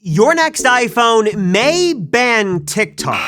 Your next iPhone may ban TikTok.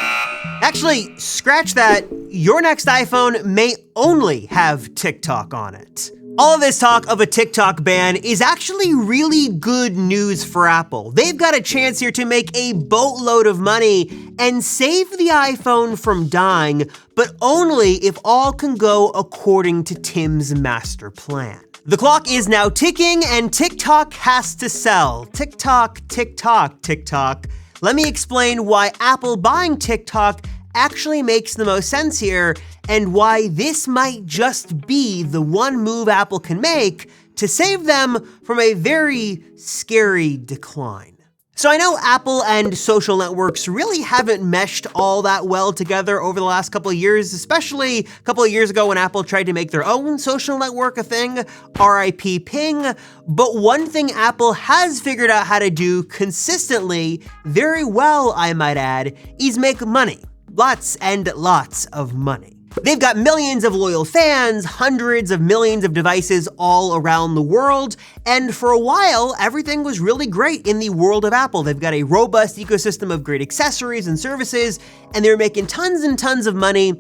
Actually, scratch that. Your next iPhone may only have TikTok on it. All of this talk of a TikTok ban is actually really good news for Apple. They've got a chance here to make a boatload of money and save the iPhone from dying, but only if all can go according to Tim's master plan. The clock is now ticking and TikTok has to sell. TikTok, TikTok, TikTok. Let me explain why Apple buying TikTok actually makes the most sense here and why this might just be the one move Apple can make to save them from a very scary decline. So I know Apple and social networks really haven't meshed all that well together over the last couple of years, especially a couple of years ago when Apple tried to make their own social network a thing, RIP Ping. But one thing Apple has figured out how to do consistently, very well I might add, is make money. Lots and lots of money. They've got millions of loyal fans, hundreds of millions of devices all around the world, and for a while, everything was really great in the world of Apple. They've got a robust ecosystem of great accessories and services, and they're making tons and tons of money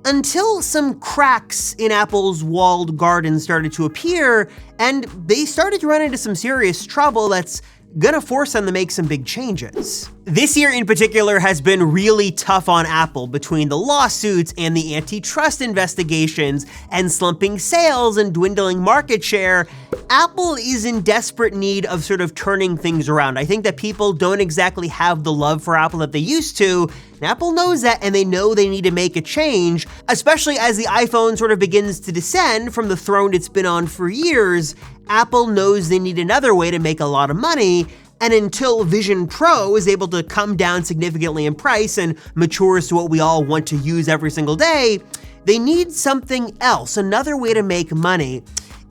until some cracks in Apple's walled garden started to appear, and they started to run into some serious trouble that's gonna force them to make some big changes. This year in particular has been really tough on Apple between the lawsuits and the antitrust investigations and slumping sales and dwindling market share. Apple is in desperate need of sort of turning things around. I think that people don't exactly have the love for Apple that they used to, and Apple knows that and they know they need to make a change, especially as the iPhone sort of begins to descend from the throne it's been on for years. Apple knows they need another way to make a lot of money, and until Vision Pro is able to come down significantly in price and matures to what we all want to use every single day, they need something else, another way to make money.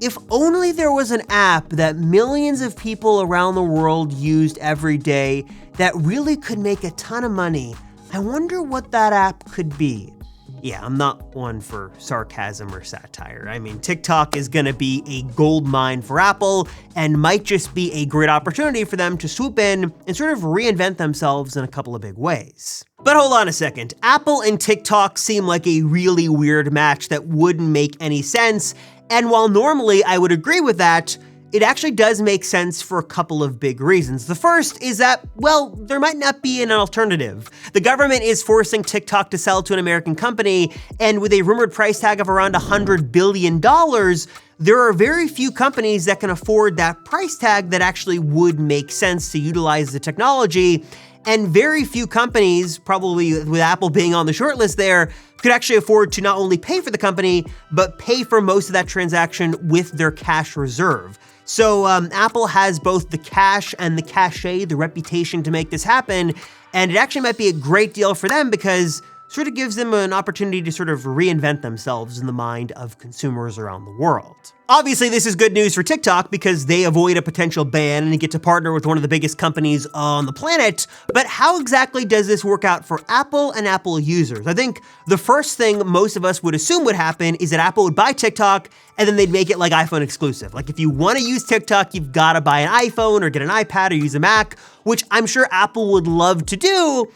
If only there was an app that millions of people around the world used every day that really could make a ton of money. I wonder what that app could be. Yeah, I'm not one for sarcasm or satire. I mean, TikTok is gonna be a gold mine for Apple and might just be a great opportunity for them to swoop in and sort of reinvent themselves in a couple of big ways. But hold on a second. Apple and TikTok seem like a really weird match that wouldn't make any sense. And while normally I would agree with that, it actually does make sense for a couple of big reasons. The first is that, well, there might not be an alternative. The government is forcing TikTok to sell to an American company, and with a rumored price tag of around $100 billion, there are very few companies that can afford that price tag that actually would make sense to utilize the technology. And very few companies, probably with Apple being on the short list there, could actually afford to not only pay for the company, but pay for most of that transaction with their cash reserve. So Apple has both the cash and the cachet, the reputation to make this happen, and it actually might be a great deal for them because it sort of gives them an opportunity to sort of reinvent themselves in the mind of consumers around the world. Obviously, this is good news for TikTok because they avoid a potential ban and get to partner with one of the biggest companies on the planet. But how exactly does this work out for Apple and Apple users? I think the first thing most of us would assume would happen is that Apple would buy TikTok and then they'd make it like iPhone exclusive. Like if you want to use TikTok, you've got to buy an iPhone or get an iPad or use a Mac, which I'm sure Apple would love to do.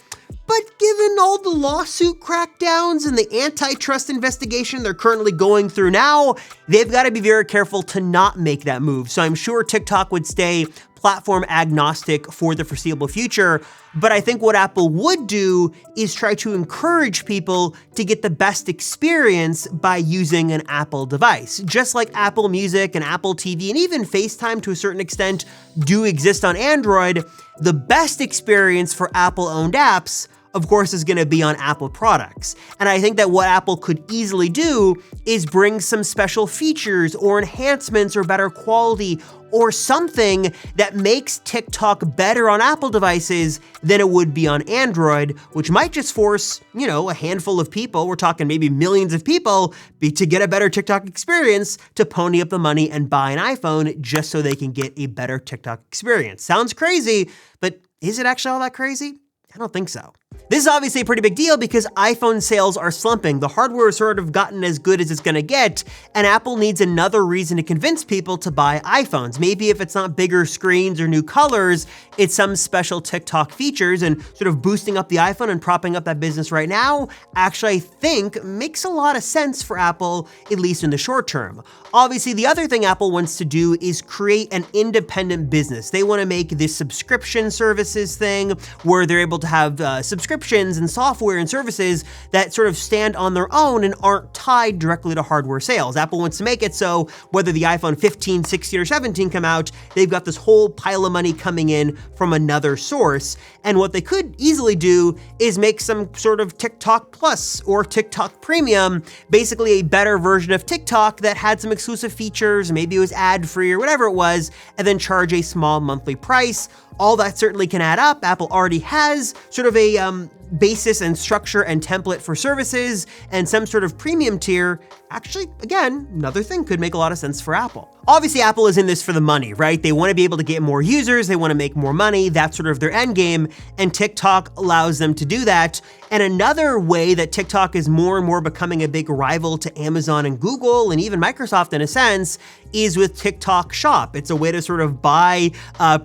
But given all the lawsuit crackdowns and the antitrust investigation they're currently going through now, they've got to be very careful to not make that move. So I'm sure TikTok would stay platform agnostic for the foreseeable future. But I think what Apple would do is try to encourage people to get the best experience by using an Apple device. Just like Apple Music and Apple TV and even FaceTime to a certain extent do exist on Android, the best experience for Apple-owned apps, of course, is gonna be on Apple products. And I think that what Apple could easily do is bring some special features or enhancements or better quality or something that makes TikTok better on Apple devices than it would be on Android, which might just force, a handful of people, we're talking maybe millions of people, to get a better TikTok experience to pony up the money and buy an iPhone just so they can get a better TikTok experience. Sounds crazy, but is it actually all that crazy? I don't think so. This is obviously a pretty big deal because iPhone sales are slumping. The hardware has sort of gotten as good as it's gonna get, and Apple needs another reason to convince people to buy iPhones. Maybe if it's not bigger screens or new colors, it's some special TikTok features, and sort of boosting up the iPhone and propping up that business right now actually, I think, makes a lot of sense for Apple, at least in the short term. Obviously, the other thing Apple wants to do is create an independent business. They want to make this subscription services thing where they're able to have subscriptions and software and services that sort of stand on their own and aren't tied directly to hardware sales. Apple wants to make it so whether the iPhone 15, 16, or 17 come out, they've got this whole pile of money coming in from another source. And what they could easily do is make some sort of TikTok Plus or TikTok Premium, basically a better version of TikTok that had some exclusive features, maybe it was ad-free or whatever it was, and then charge a small monthly price. All that certainly can add up. Apple already has sort of a basis and structure and template for services and some sort of premium tier. Actually, again, another thing could make a lot of sense for Apple. Obviously, Apple is in this for the money, right? They want to be able to get more users, they want to make more money, that's sort of their end game, and TikTok allows them to do that. And another way that TikTok is more and more becoming a big rival to Amazon and Google, and even Microsoft in a sense, is with TikTok Shop. It's a way to sort of buy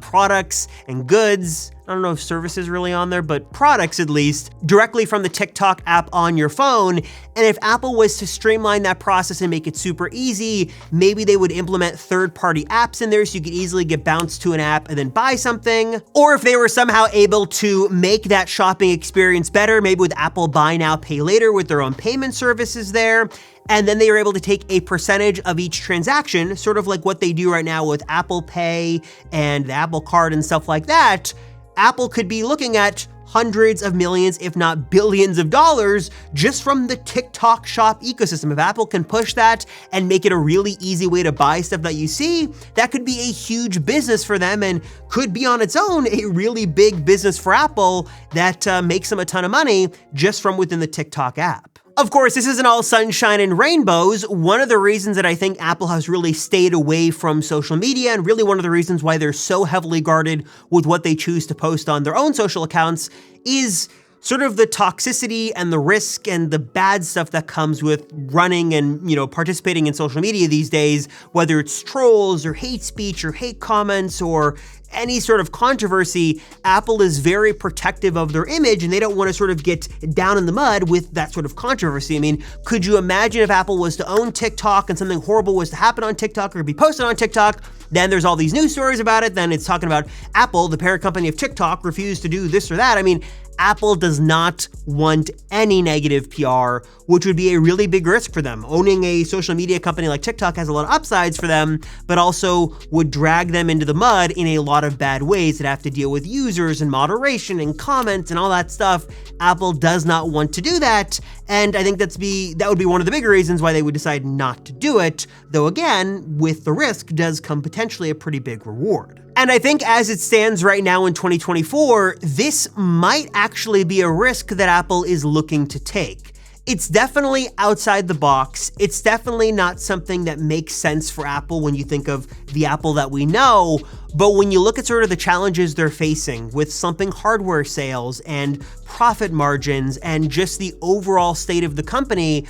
products and goods, I don't know if services really on there, but products at least, directly from the TikTok app on your phone. And if Apple was to streamline that process and make it super easy, maybe they would implement third-party apps in there so you could easily get bounced to an app and then buy something. Or if they were somehow able to make that shopping experience better, maybe with Apple Buy Now, Pay Later with their own payment services there, and then they are able to take a percentage of each transaction, sort of like what they do right now with Apple Pay and the Apple Card and stuff like that. Apple could be looking at hundreds of millions, if not billions of dollars just from the TikTok Shop ecosystem. If Apple can push that and make it a really easy way to buy stuff that you see, that could be a huge business for them and could be on its own a really big business for Apple that makes them a ton of money just from within the TikTok app. Of course, this isn't all sunshine and rainbows. One of the reasons that I think Apple has really stayed away from social media, and really one of the reasons why they're so heavily guarded with what they choose to post on their own social accounts, is sort of the toxicity and the risk and the bad stuff that comes with running and, participating in social media these days, whether it's trolls or hate speech or hate comments or any sort of controversy. Apple is very protective of their image and they don't want to sort of get down in the mud with that sort of controversy. I mean, could you imagine if Apple was to own TikTok and something horrible was to happen on TikTok or be posted on TikTok? Then there's all these news stories about it. Then it's talking about Apple, the parent company of TikTok, refused to do this or that. I mean, Apple does not want any negative PR, which would be a really big risk for them. Owning a social media company like TikTok has a lot of upsides for them, but also would drag them into the mud in a lot of bad ways that have to deal with users and moderation and comments and all that stuff. Apple does not want to do that, and I think that would be one of the bigger reasons why they would decide not to do it, though again, with the risk does come potentially a pretty big reward. And I think as it stands right now in 2024, this might actually be a risk that Apple is looking to take. It's definitely outside the box. It's definitely not something that makes sense for Apple when you think of the Apple that we know. But when you look at sort of the challenges they're facing with slumping hardware sales and profit margins and just the overall state of the company,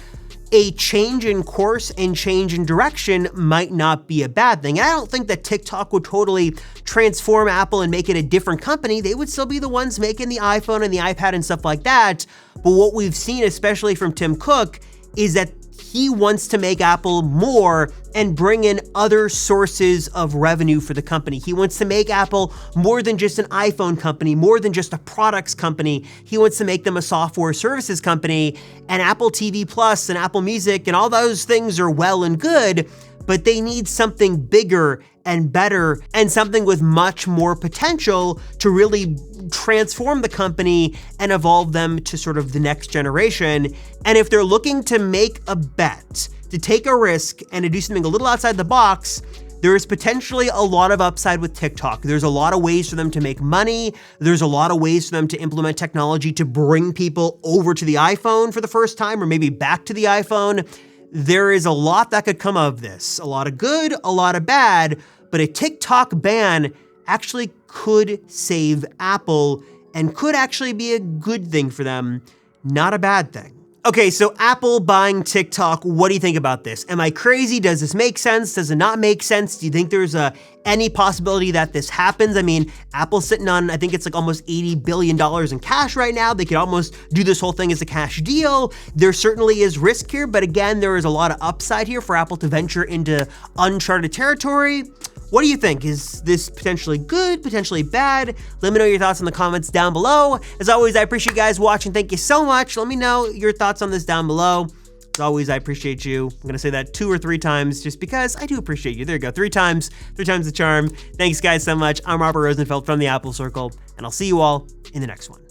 a change in course and change in direction might not be a bad thing. And I don't think that TikTok would totally transform Apple and make it a different company. They would still be the ones making the iPhone and the iPad and stuff like that. But what we've seen, especially from Tim Cook, is that he wants to make Apple more and bring in other sources of revenue for the company. He wants to make Apple more than just an iPhone company, more than just a products company. He wants to make them a software services company, and Apple TV Plus and Apple Music and all those things are well and good, but they need something bigger and better and something with much more potential to really transform the company and evolve them to sort of the next generation. And if they're looking to make a bet, to take a risk and to do something a little outside the box, there is potentially a lot of upside with TikTok. There's a lot of ways for them to make money. There's a lot of ways for them to implement technology to bring people over to the iPhone for the first time or maybe back to the iPhone. There is a lot that could come of this. A lot of good, a lot of bad, but a TikTok ban actually could save Apple and could actually be a good thing for them, not a bad thing. Okay, so Apple buying TikTok, what do you think about this? Am I crazy? Does this make sense? Does it not make sense? Do you think there's any possibility that this happens? I mean, Apple's sitting on, I think it's like almost $80 billion in cash right now. They could almost do this whole thing as a cash deal. There certainly is risk here, but again, there is a lot of upside here for Apple to venture into uncharted territory. What do you think? Is this potentially good, potentially bad? Let me know your thoughts in the comments down below. As always, I appreciate you guys watching. Thank you so much. Let me know your thoughts on this down below. As always, I appreciate you. I'm gonna say that 2 or 3 times just because I do appreciate you. There you go, 3 times the charm. Thanks guys so much. I'm Robert Rosenfeld from the Apple Circle, and I'll see you all in the next one.